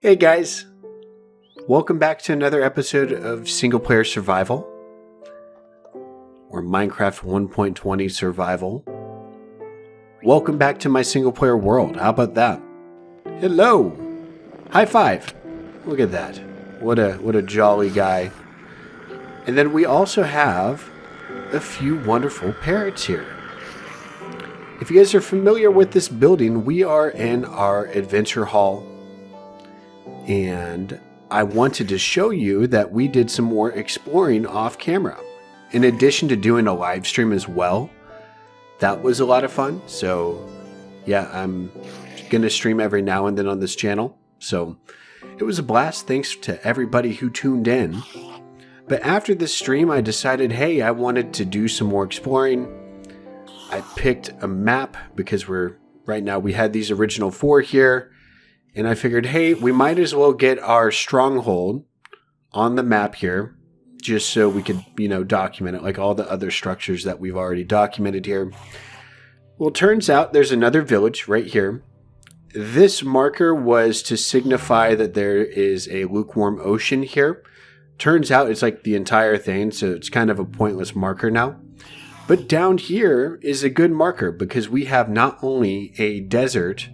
Hey guys, welcome back to another episode of Single Player Survival, or Minecraft 1.20 Survival. Welcome back to my single player world. How about that? Hello! High five! Look at that. What a jolly guy. And then we also have a few wonderful parrots here. If you guys are familiar with this building, we are in our adventure hall. And I wanted to show you that we did some more exploring off camera. In addition to doing a live stream as well. That was a lot of fun. So yeah, I'm going to stream every now and then on this channel. So it was a blast. Thanks to everybody who tuned in. But after this stream, I decided, hey, I wanted to do some more exploring. I picked a map because right now we had these original 4 here. And I figured, hey, we might as well get our stronghold on the map here just so we could, document it like all the other structures that we've already documented here. Well, it turns out there's another village right here. This marker was to signify that there is a lukewarm ocean here. Turns out it's like the entire thing, so it's kind of a pointless marker now. But down here is a good marker because we have not only a desert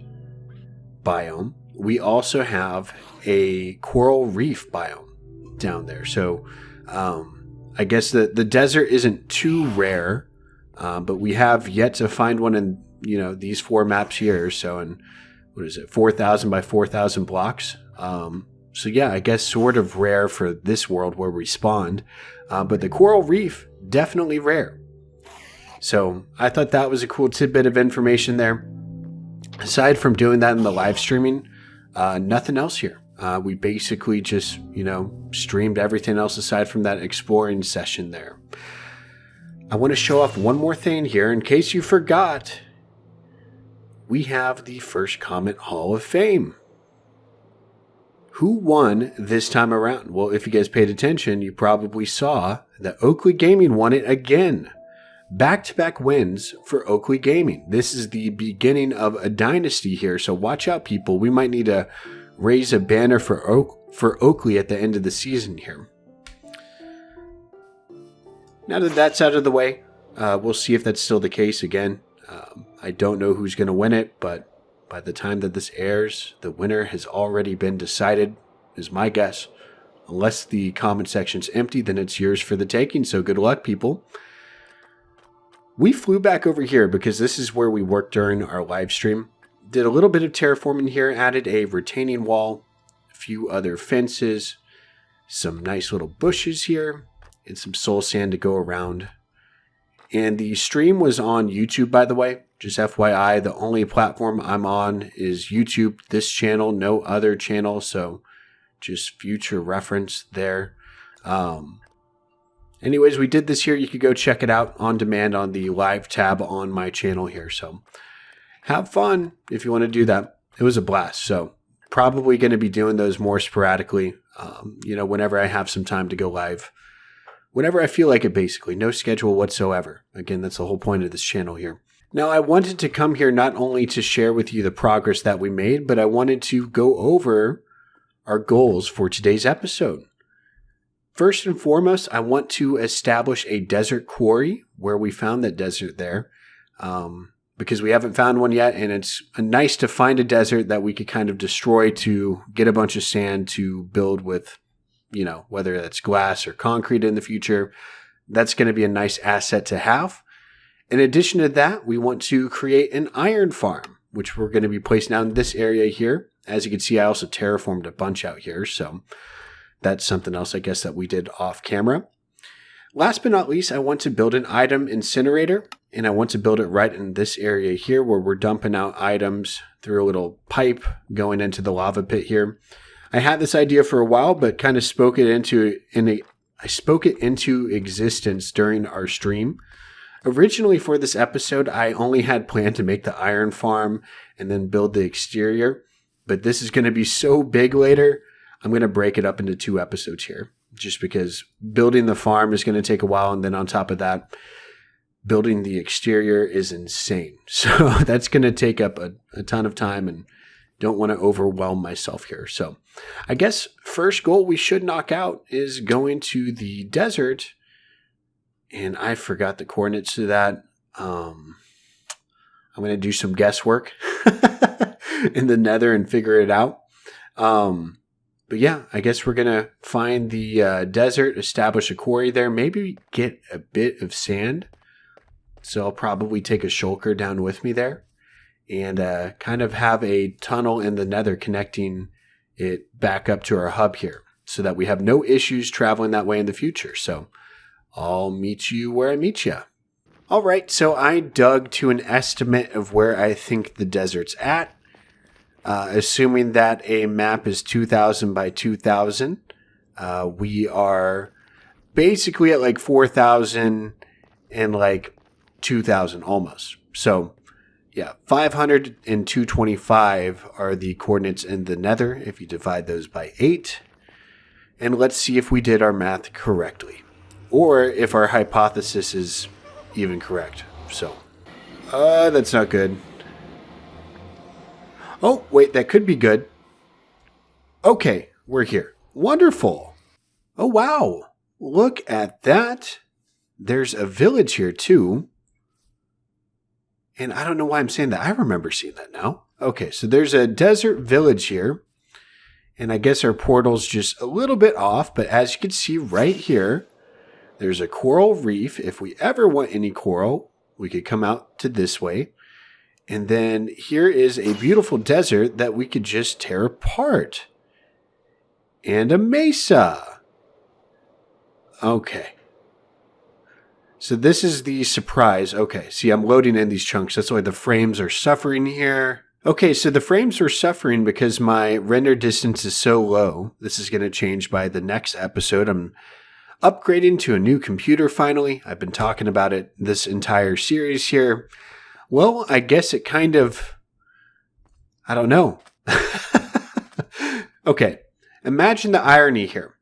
biome, we also have a coral reef biome down there. So I guess the desert isn't too rare, but we have yet to find one in, these 4 maps here. So in, 4,000 by 4,000 blocks. So yeah, I guess sort of rare for this world where we spawned. But the coral reef, definitely rare. So I thought that was a cool tidbit of information there. Aside from doing that in the live streaming, nothing else here. We basically just, streamed everything else aside from that exploring session there. I want to show off one more thing here. In case you forgot, we have the First Comment Hall of Fame. Who won this time around? Well, if you guys paid attention, you probably saw that Oakley Gaming won it again. Back-to-back wins for Oakley Gaming. This is the beginning of a dynasty here, so watch out, people. We might need to raise a banner for Oakley at the end of the season here. Now that that's out of the way, we'll see if that's still the case again. I don't know who's going to win it, but by the time that this airs, the winner has already been decided, is my guess. Unless the comment section's empty, then it's yours for the taking, so good luck, people. We flew back over here because this is where we worked during our live stream. Did a little bit of terraforming here, added a retaining wall, a few other fences, some nice little bushes here, and some soul sand to go around. And the stream was on YouTube, by the way. Just FYI, the only platform I'm on is YouTube. This channel, no other channel, so just future reference there. Anyways, we did this here. You could go check it out on demand on the live tab on my channel here. So have fun if you want to do that. It was a blast. So probably going to be doing those more sporadically, whenever I have some time to go live. Whenever I feel like it, basically. No schedule whatsoever. Again, that's the whole point of this channel here. Now, I wanted to come here not only to share with you the progress that we made, but I wanted to go over our goals for today's episode. First and foremost, I want to establish a desert quarry where we found that desert there because we haven't found one yet. And it's nice to find a desert that we could kind of destroy to get a bunch of sand to build with, whether that's glass or concrete in the future. That's going to be a nice asset to have. In addition to that, we want to create an iron farm, which we're going to be placing down in this area here. As you can see, I also terraformed a bunch out here. So that's something else, I guess, that we did off camera. Last but not least, I want to build an item incinerator, and I want to build it right in this area here where we're dumping out items through a little pipe going into the lava pit here. I had this idea for a while, but kind of spoke it into existence during our stream. Originally for this episode, I only had planned to make the iron farm and then build the exterior, but this is going to be so big later. I'm going to break it up into 2 episodes here just because building the farm is going to take a while. And then on top of that, building the exterior is insane. So that's going to take up a ton of time and don't want to overwhelm myself here. So I guess first goal we should knock out is going to the desert. And I forgot the coordinates to that. I'm going to do some guesswork in the nether and figure it out. But yeah, I guess we're going to find the desert, establish a quarry there, maybe get a bit of sand. So I'll probably take a shulker down with me there and kind of have a tunnel in the nether connecting it back up to our hub here so that we have no issues traveling that way in the future. So I'll meet you where I meet you. All right, so I dug to an estimate of where I think the desert's at. Assuming that a map is 2,000 by 2,000, we are basically at like 4,000 and like 2,000 almost. So yeah, 500 and 225 are the coordinates in the nether if you divide those by 8. And let's see if we did our math correctly or if our hypothesis is even correct. So, that's not good. Oh, wait, that could be good. Okay, we're here. Wonderful. Oh, wow. Look at that. There's a village here, too. And I don't know why I'm saying that. I remember seeing that now. Okay, so there's a desert village here. And I guess our portal's just a little bit off. But as you can see right here, there's a coral reef. If we ever want any coral, we could come out to this way. And then here is a beautiful desert that we could just tear apart. And a mesa. Okay. So this is the surprise. Okay, see, I'm loading in these chunks. That's why the frames are suffering here. Okay, so the frames are suffering because my render distance is so low. This is going to change by the next episode. I'm upgrading to a new computer finally. I've been talking about it this entire series here. Well, I guess it kind of, I don't know. Okay, imagine the irony here.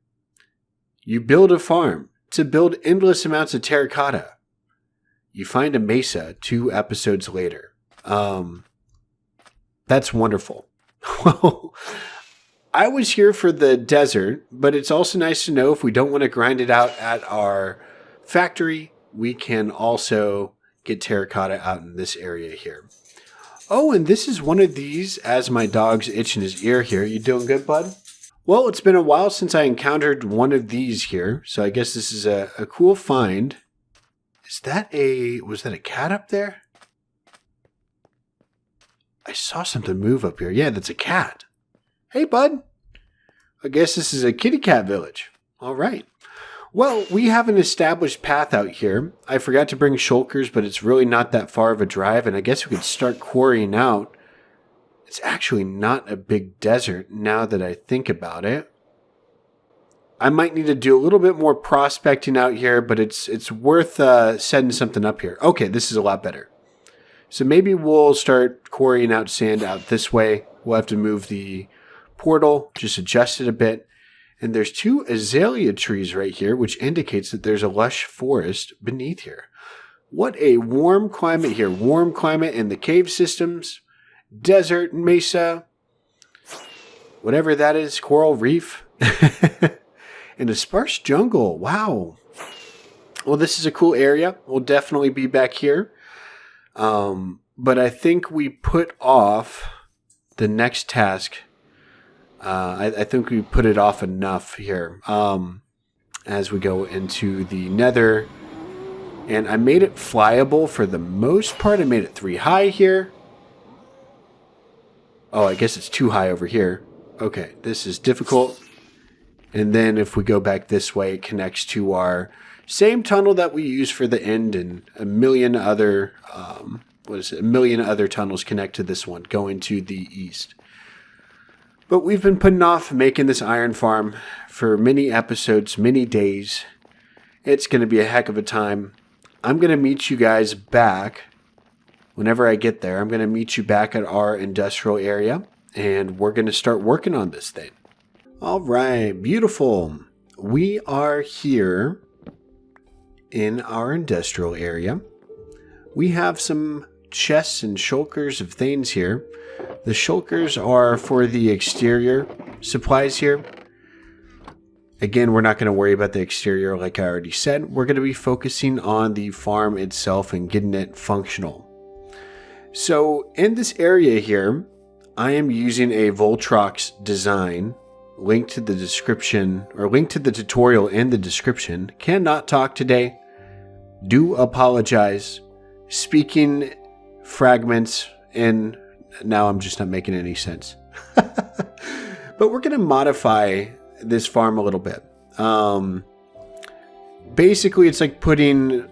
You build a farm to build endless amounts of terracotta. You find a mesa 2 episodes later. That's wonderful. Well, I was here for the desert, but it's also nice to know if we don't want to grind it out at our factory, we can also get terracotta out in this area here. Oh, and this is one of these as my dog's itching his ear here. You doing good, bud? Well, it's been a while since I encountered one of these here, so I guess this is a cool find. Was that a cat up there? I saw something move up here. Yeah, that's a cat. Hey, bud. I guess this is a kitty cat village. All right. Well, we have an established path out here. I forgot to bring shulkers, but it's really not that far of a drive, and I guess we could start quarrying out. It's actually not a big desert now that I think about it. I might need to do a little bit more prospecting out here, but it's worth setting something up here. Okay, this is a lot better. So maybe we'll start quarrying out sand out this way. We'll have to move the portal, just adjust it a bit. And there's 2 azalea trees right here, which indicates that there's a lush forest beneath here. What a warm climate here. Warm climate in the cave systems, desert, mesa, whatever that is, coral reef, and a sparse jungle. Wow. Well, this is a cool area. We'll definitely be back here. But I think we put off the next task. I think we put it off enough here as we go into the nether. And I made it flyable for the most part. I made it 3 high here. Oh, I guess it's 2 high over here. Okay, this is difficult. And then if we go back this way, it connects to our same tunnel that we use for the end, and a million other, a million other tunnels connect to this one going to the east. But we've been putting off making this iron farm for many episodes, many days. It's going to be a heck of a time. I'm going to meet you guys back whenever I get there. I'm going to meet you back at our industrial area, and we're going to start working on this thing. All right, beautiful. We are here in our industrial area. We have some chests and shulkers of things here. The shulkers are for the exterior supplies here. Again, we're not going to worry about the exterior like I already said. We're going to be focusing on the farm itself and getting it functional. So in this area here, I am using a Voltrox design. Link to the description, or link to the tutorial in the description. Cannot talk today. Do apologize. Speaking fragments, and now I'm just not making any sense. But we're going to modify this farm a little bit. Basically, it's like putting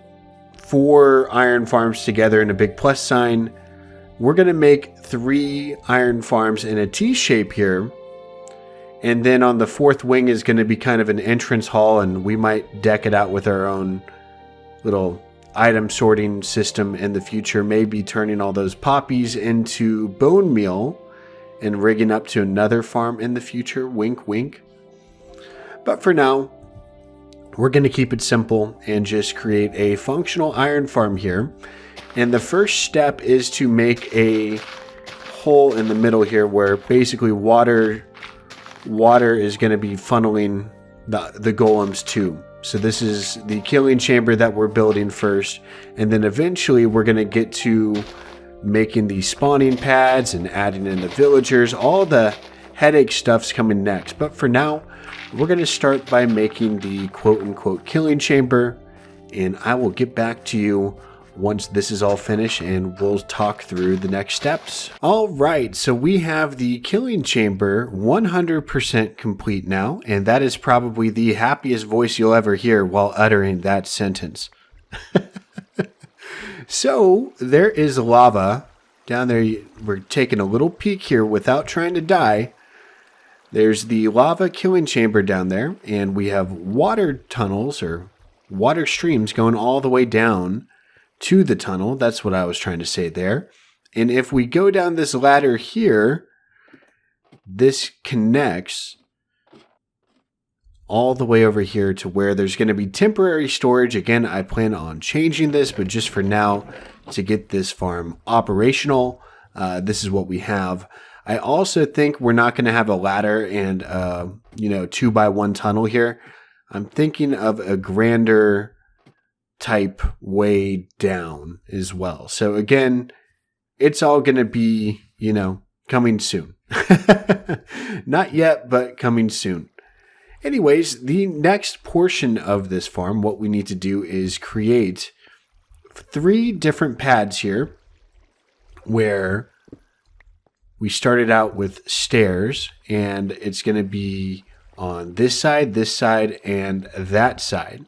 4 iron farms together in a big plus sign. We're going to make 3 iron farms in a T shape here. And then on the 4th wing is going to be kind of an entrance hall, and we might deck it out with our own little item sorting system in the future. Maybe turning all those poppies into bone meal and rigging up to another farm in the future. Wink, wink. But for now, we're going to keep it simple and just create a functional iron farm here. And the first step is to make a hole in the middle here where basically water is going to be funneling the golems to. So this is the killing chamber that we're building first, and then eventually we're going to get to making the spawning pads and adding in the villagers. All the headache stuff's coming next, but for now we're going to start by making the quote-unquote killing chamber, and I will get back to you once this is all finished and we'll talk through the next steps. All right, so we have the killing chamber 100% complete now, and that is probably the happiest voice you'll ever hear while uttering that sentence. So there is lava down there. We're taking a little peek here without trying to die. There's the lava killing chamber down there, and we have water tunnels or water streams going all the way down to the tunnel. That's what I was trying to say there. And if we go down this ladder here, this connects all the way over here to where there's going to be temporary storage. Again, I plan on changing this, but just for now, to get this farm operational, this is what we have. I also think we're not going to have a ladder and 2x1 tunnel here. I'm thinking of a grander type way down as well. So again, it's all going to be, coming soon. Not yet, but coming soon. Anyways, the next portion of this farm, what we need to do is create 3 different pads here where we started out with stairs, and it's going to be on this side, and that side.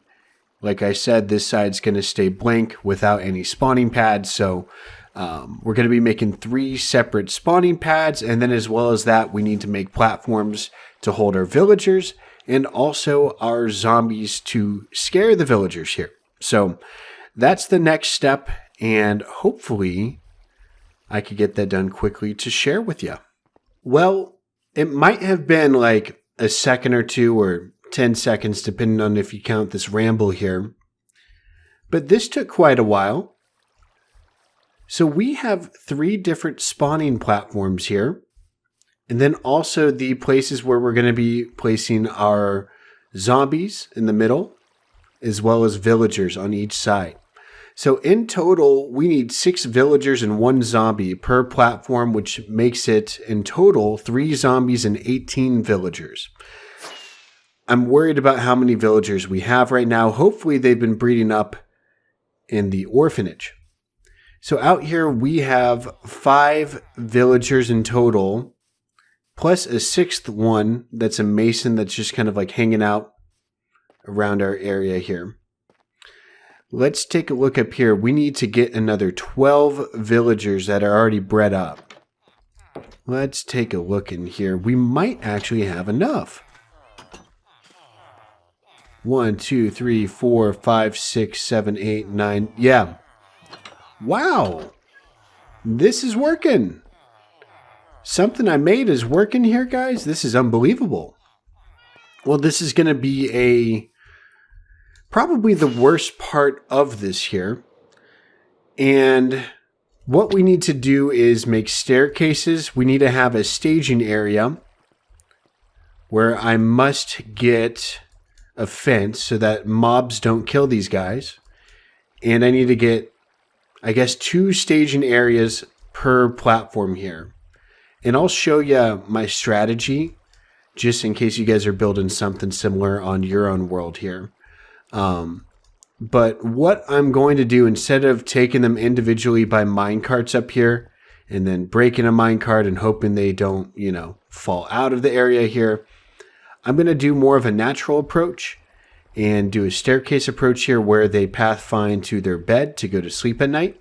Like I said, this side's going to stay blank without any spawning pads. So we're going to be making 3 separate spawning pads. And then as well as that, we need to make platforms to hold our villagers and also our zombies to scare the villagers here. So that's the next step. And hopefully I could get that done quickly to share with you. Well, it might have been like a second or 2 or 10 seconds, depending on if you count this ramble here. But this took quite a while. So we have 3 different spawning platforms here. And then also the places where we're going to be placing our zombies in the middle, as well as villagers on each side. So in total, we need 6 villagers and 1 zombie per platform, which makes it in total 3 zombies and 18 villagers. I'm worried about how many villagers we have right now. Hopefully they've been breeding up in the orphanage. So out here we have 5 villagers in total, plus a 6th one that's a mason that's just kind of like hanging out around our area here. Let's take a look up here. We need to get another 12 villagers that are already bred up. Let's take a look in here. We might actually have enough. 1, 2, 3, 4, 5, 6, 7, 8, 9. Yeah. Wow. This is working. Something I made is working here, guys. This is unbelievable. Well, this is going to be probably the worst part of this here. And what we need to do is make staircases. We need to have a staging area where I must get a fence so that mobs don't kill these guys. And I need to get, I guess, 2 staging areas per platform here. And I'll show you my strategy just in case you guys are building something similar on your own world here. But what I'm going to do, instead of taking them individually by minecarts up here and then breaking a minecart and hoping they don't, fall out of the area here, I'm going to do more of a natural approach and do a staircase approach here where they pathfind to their bed to go to sleep at night.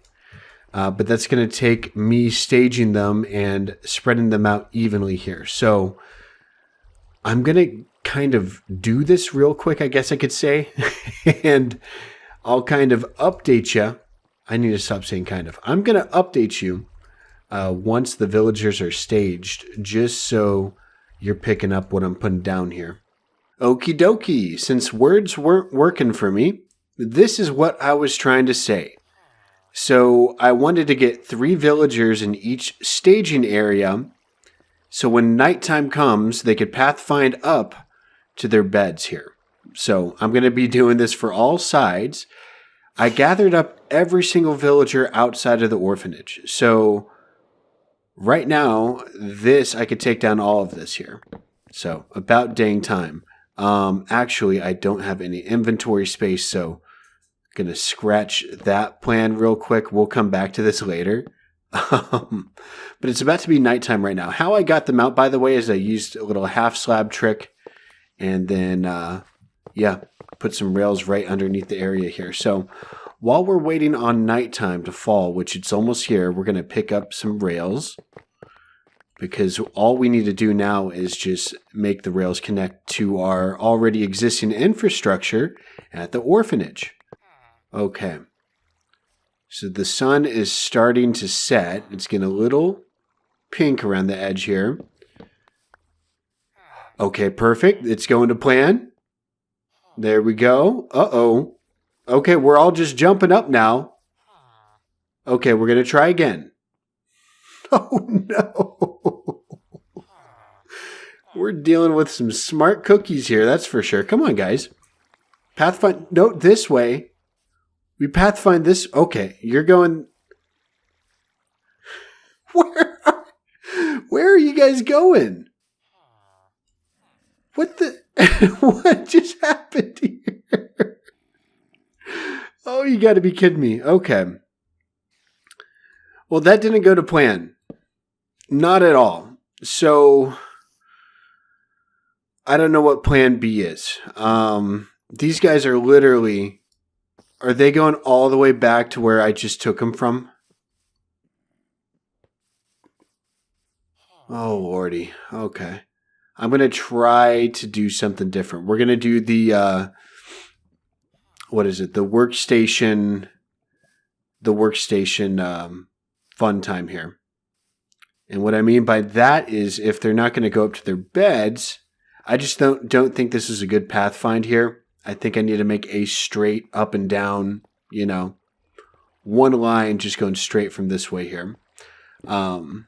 But that's going to take me staging them and spreading them out evenly here. So I'm going to kind of do this real quick, I guess I could say. And I'll kind of update you. I need to stop saying kind of. I'm going to update you once the villagers are staged, just so you're picking up what I'm putting down here. Okie dokie. Since words weren't working for me, this is what I was trying to say. So I wanted to get 3 villagers in each staging area, so when nighttime comes, they could pathfind up to their beds here. So I'm going to be doing this for all sides. I gathered up every single villager outside of the orphanage. So right now, I could take down all of this here. So about dang time. Actually, I don't have any inventory space, so I'm going to scratch that plan real quick. We'll come back to this later. But it's about to be nighttime right now. How I got them out, by the way, is I used a little half slab trick and then, put some rails right underneath the area here. So while we're waiting on nighttime to fall, which it's almost here, we're going to pick up some rails because all we need to do now is just make the rails connect to our already existing infrastructure at the orphanage. Okay. So the sun is starting to set. It's getting a little pink around the edge here. Okay, perfect. It's going to plan. There we go. Uh-oh. Okay, we're all just jumping up now. Okay, we're going to try again. Oh, no. We're dealing with some smart cookies here, that's for sure. Come on, guys. Pathfind. No, this way. We pathfind this. Okay, you're going. Where are you guys going? What the? What just happened here? Oh, you got to be kidding me. Okay. Well, that didn't go to plan. Not at all. So I don't know what plan B is. These guys are literally. Are they going all the way back to where I just took them from? Oh, Lordy. Okay. I'm going to try to do something different. We're going to do the, what is it? The workstation fun time here. And what I mean by that is if they're not going to go up to their beds, I just don't think this is a good pathfind here. I think I need to make a straight up and down, one line just going straight from this way here. And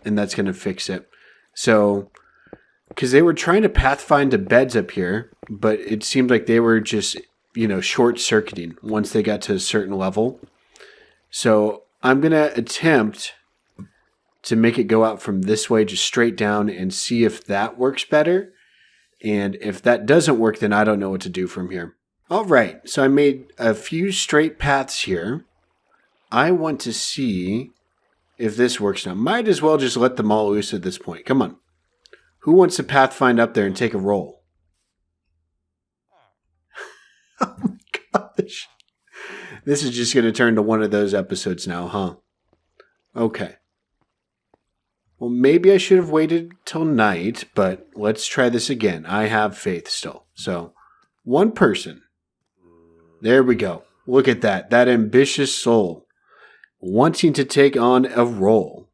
that's going to fix it. So, because they were trying to pathfind to beds up here, but it seemed like they were just, short-circuiting once they got to a certain level. So I'm going to attempt to make it go out from this way, just straight down, and see if that works better. And if that doesn't work, then I don't know what to do from here. All right, so I made a few straight paths here. I want to see if this works now. Might as well just let them all loose at this point. Come on. Who wants to pathfind up there and take a roll? Oh my gosh. This is just going to turn to one of those episodes now, huh? Okay. Well, maybe I should have waited till night, but let's try this again. I have faith still. So, one person. There we go. Look at that. That ambitious soul. Wanting to take on a role.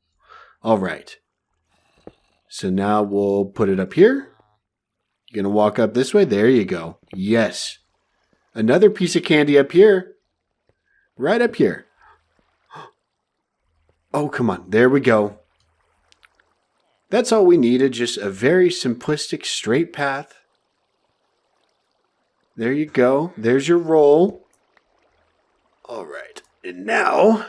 All right. So now we'll put it up here. You're going to walk up this way. There you go. Yes. Another piece of candy up here. Right up here. Oh, come on. There we go. That's all we needed. Just a very simplistic, straight path. There you go. There's your roll. All right. And now...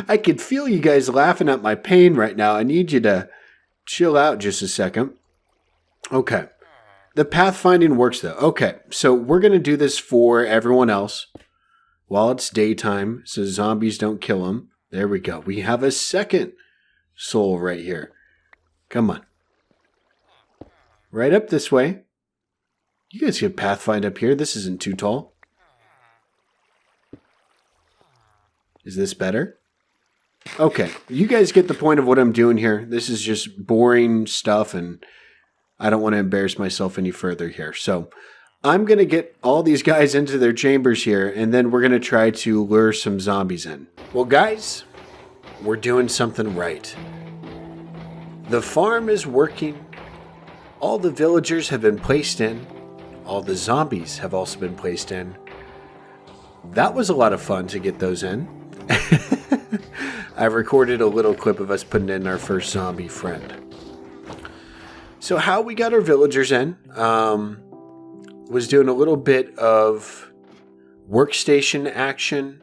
I can feel you guys laughing at my pain right now. I need you to chill out just a second. Okay. The pathfinding works though. Okay. So we're going to do this for everyone else while it's daytime so zombies don't kill them. There we go. We have a second soul right here. Come on. Right up this way. You guys can pathfind up here. This isn't too tall. Is this better? Okay, you guys get the point of what I'm doing here. This is just boring stuff, and I don't want to embarrass myself any further here. So I'm going to get all these guys into their chambers here, and then we're going to try to lure some zombies in. Well, guys, we're doing something right. The farm is working. All the villagers have been placed in. All the zombies have also been placed in. That was a lot of fun to get those in. I've recorded a little clip of us putting in our first zombie friend. So how we got our villagers in was doing a little bit of workstation action.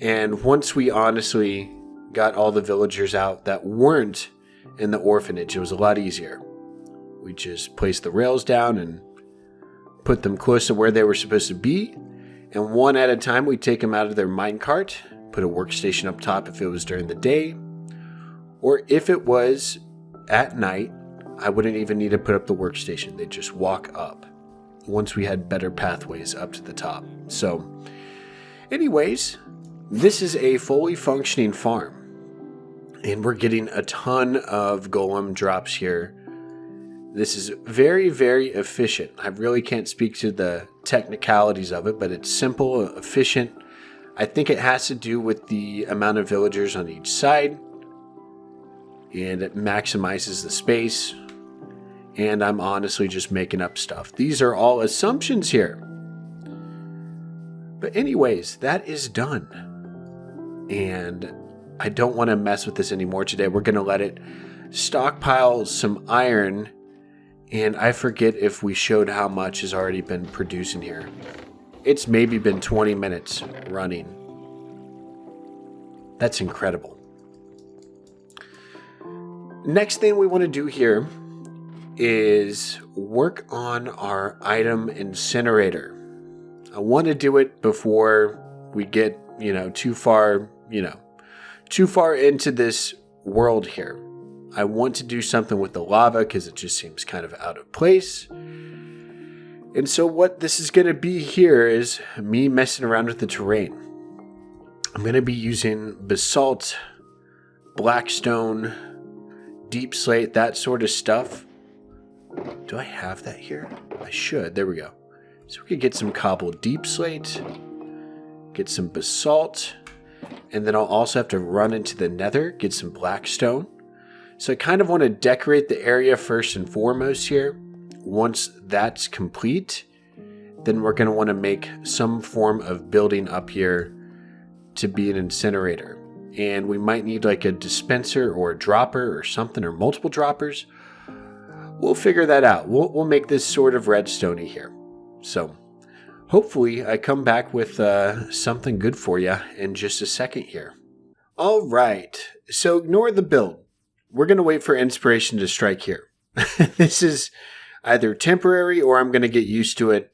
And once we honestly got all the villagers out that weren't in the orphanage, it was a lot easier. We just placed the rails down and put them close to where they were supposed to be. And one at a time, we'd take them out of their minecart, put a workstation up top if it was during the day. Or if it was at night, I wouldn't even need to put up the workstation. They'd just walk up once we had better pathways up to the top. So, anyways, this is a fully functioning farm. And we're getting a ton of golem drops here. This is very, very efficient. I really can't speak to the technicalities of it, but it's simple, efficient. I think it has to do with the amount of villagers on each side. And it maximizes the space. And I'm honestly just making up stuff. These are all assumptions here. But anyways, that is done. And I don't want to mess with this anymore today. We're going to let it stockpile some iron. And I forget if we showed how much has already been producing here. It's maybe been 20 minutes running. That's incredible. Next thing we want to do here is work on our item incinerator. I want to do it before we get, too far into this world here. I want to do something with the lava because it just seems kind of out of place. And so what this is going to be here is me messing around with the terrain. I'm going to be using basalt, blackstone, deep slate, that sort of stuff. Do I have that here? I should. There we go. So we could get some cobbled deep slate, get some basalt, and then I'll also have to run into the nether, get some blackstone. So I kind of want to decorate the area first and foremost here. Once that's complete, then we're going to want to make some form of building up here to be an incinerator. And we might need like a dispenser or a dropper or something, or multiple droppers. We'll figure that out. We'll make this sort of redstone-y here. So hopefully I come back with something good for you in just a second here. All right. So ignore the build. We're going to wait for inspiration to strike here. This is either temporary or I'm going to get used to it.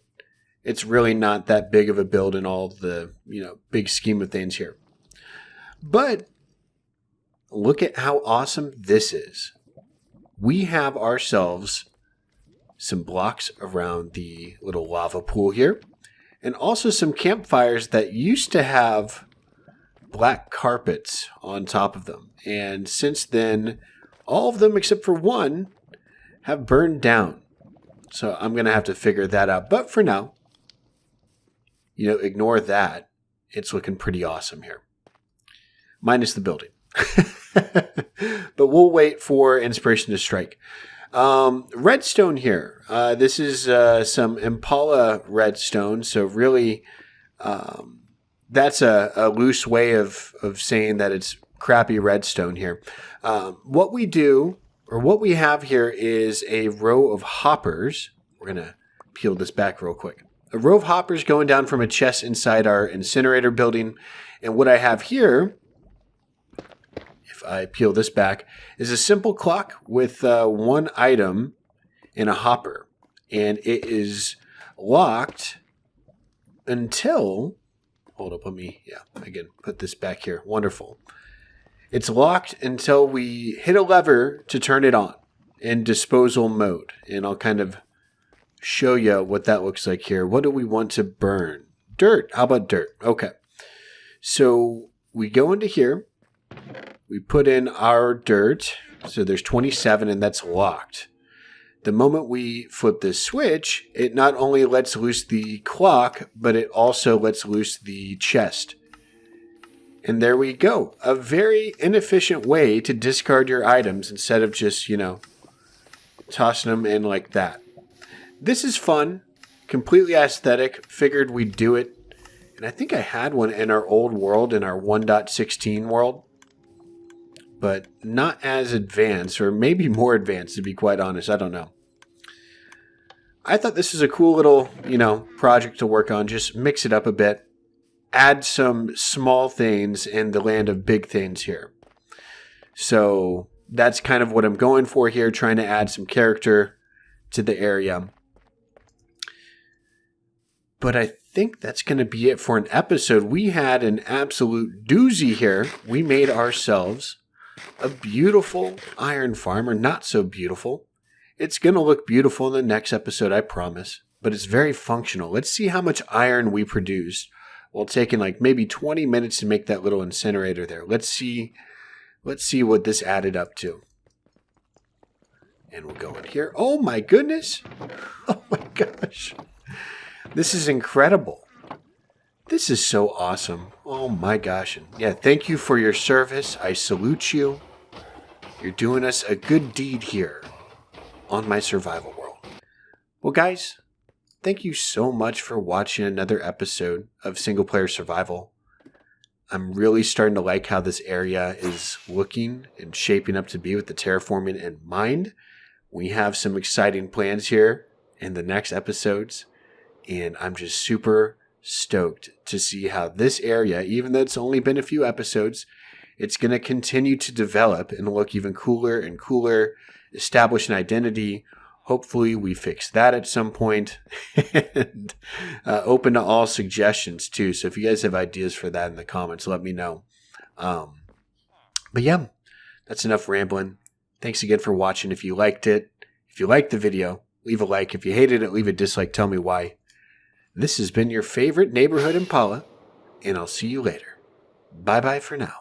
It's really not that big of a build in all the, big scheme of things here. But look at how awesome this is. We have ourselves some blocks around the little lava pool here, and also some campfires that used to have black carpets on top of them. And since then, all of them except for one have burned down. So I'm going to have to figure that out. But for now, ignore that. It's looking pretty awesome here. Minus the building. But we'll wait for inspiration to strike. Redstone here. This is some Impala redstone. So really, that's a loose way of saying that it's crappy redstone here. What we do, or what we have here, is a row of hoppers. We're going to peel this back real quick. A row of hoppers going down from a chest inside our incinerator building. And what I have here, if I peel this back, is a simple clock with one item in a hopper. And it is locked until... Hold up, again, put this back here. Wonderful. It's locked until we hit a lever to turn it on in disposal mode. And I'll kind of show you what that looks like here. What do we want to burn? Dirt. How about dirt? Okay. So we go into here. We put in our dirt. So there's 27 and that's locked. The moment we flip this switch, it not only lets loose the clock, but it also lets loose the chest. And there we go. A very inefficient way to discard your items instead of just, tossing them in like that. This is fun, completely aesthetic. Figured we'd do it. And I think I had one in our old world, in our 1.16 world. But not as advanced, or maybe more advanced, to be quite honest. I don't know. I thought this was a cool little, project to work on. Just mix it up a bit. Add some small things in the land of big things here. So that's kind of what I'm going for here, trying to add some character to the area. But I think that's going to be it for an episode. We had an absolute doozy here. We made ourselves a beautiful iron farm, or not so beautiful. It's going to look beautiful in the next episode, I promise. But it's very functional. Let's see how much iron we produced while taking like maybe 20 minutes to make that little incinerator there. Let's see what this added up to. And we'll go in here. Oh my goodness. Oh my gosh. This is incredible. This is so awesome. Oh my gosh. And yeah, thank you for your service. I salute you. You're doing us a good deed here on my survival world. Well, guys, thank you so much for watching another episode of Single Player Survival. I'm really starting to like how this area is looking and shaping up to be with the terraforming in mind. We have some exciting plans here in the next episodes, and I'm just super stoked to see how this area, even though it's only been a few episodes, it's going to continue to develop and look even cooler and cooler, establish an identity. Hopefully we fix that at some point. And open to all suggestions too. So if you guys have ideas for that in the comments, let me know. But yeah, that's enough rambling. Thanks again for watching. If you liked it, if you liked the video, leave a like. If you hated it, leave a dislike. Tell me why. This has been your favorite neighborhood Impala, and I'll see you later. Bye-bye for now.